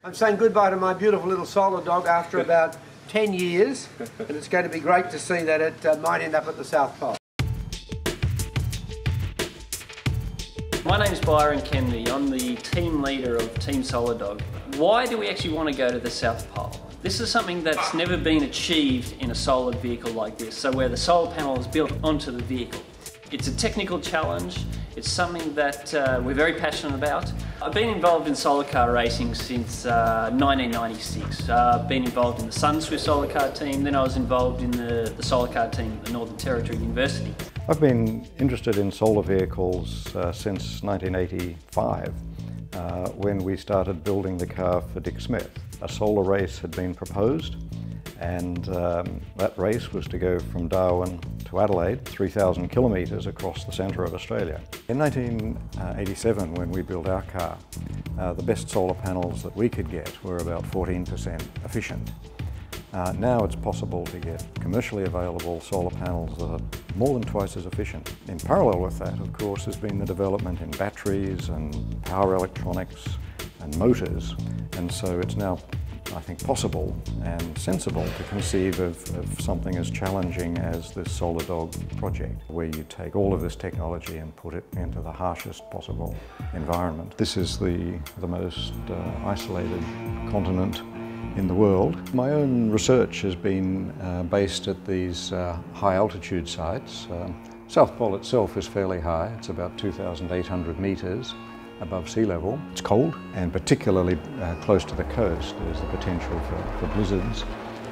I'm saying goodbye to my beautiful little SolarDog after about 10 years, and it's going to be great to see that it might end up at the South Pole. My name is Byron Kennedy. I'm the team leader of Team SolarDog. Why do we actually want to go to the South Pole? This is something that's never been achieved in a solar vehicle like this, so where the solar panel is built onto the vehicle. It's a technical challenge. It's something that we're very passionate about. I've been involved in solar car racing since 1996. I've been involved in the SunSwift solar car team, then I was involved in the solar car team at the Northern Territory University. I've been interested in solar vehicles since 1985 when we started building the car for Dick Smith. A solar race had been proposed, and that race was to go from Darwin to Adelaide, 3,000 kilometres across the centre of Australia. In 1987, when we built our car, the best solar panels that we could get were about 14% efficient. Now it's possible to get commercially available solar panels that are more than twice as efficient. In parallel with that, of course, has been the development in batteries and power electronics and motors, and so it's now, I think, possible and sensible to conceive of something as challenging as this SolarDog project, where you take all of this technology and put it into the harshest possible environment. This is the most isolated continent in the world. My own research has been based at these high altitude sites. South Pole itself is fairly high. It's about 2,800 metres above sea level. It's cold, and particularly close to the coast there's the potential for blizzards.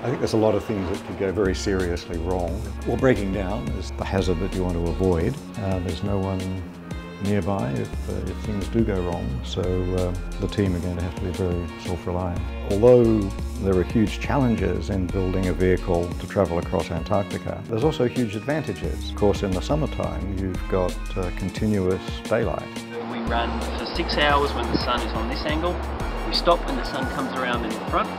I think there's a lot of things that could go very seriously wrong. Well, breaking down is the hazard that you want to avoid. There's no one nearby if things do go wrong, so the team are going to have to be very self-reliant. Although there are huge challenges in building a vehicle to travel across Antarctica, there's also huge advantages. Of course, in the summertime you've got continuous daylight. We run for 6 hours when the sun is on this angle. We stop when the sun comes around in the front.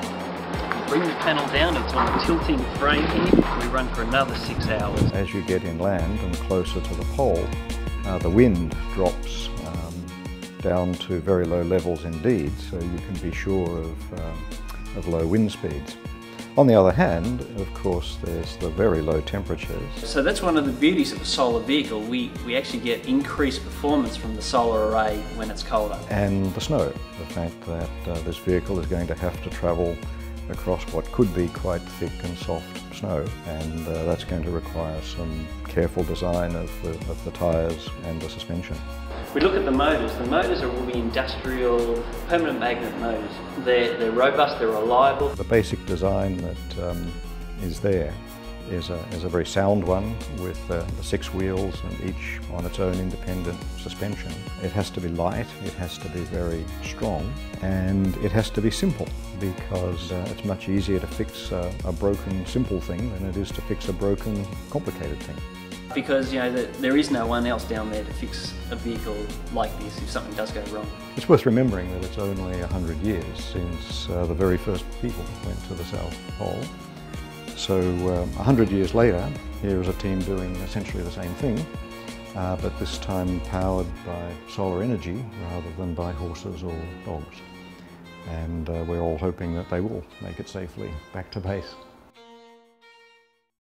We bring the panel down, it's on a tilting frame here. We run for another 6 hours. As you get inland and closer to the pole, the wind drops down to very low levels indeed, so you can be sure of low wind speeds. On the other hand, of course, there's the very low temperatures. So that's one of the beauties of a solar vehicle. We actually get increased performance from the solar array when it's colder. And the snow, the fact that this vehicle is going to have to travel across what could be quite thick and soft snow, and that's going to require some careful design of the tyres and the suspension. We look at the motors. The motors are all the industrial permanent magnet motors. They're robust, they're reliable. The basic design that is there is a very sound one with the 6 wheels and each on its own independent suspension. It has to be light, it has to be very strong, and it has to be simple, because it's much easier to fix a broken simple thing than it is to fix a broken complicated thing. Because there is no one else down there to fix a vehicle like this if something does go wrong. It's worth remembering that it's only 100 years since the very first people went to the South Pole. So 100 years later, here is a team doing essentially the same thing, but this time powered by solar energy rather than by horses or dogs. And we're all hoping that they will make it safely back to base.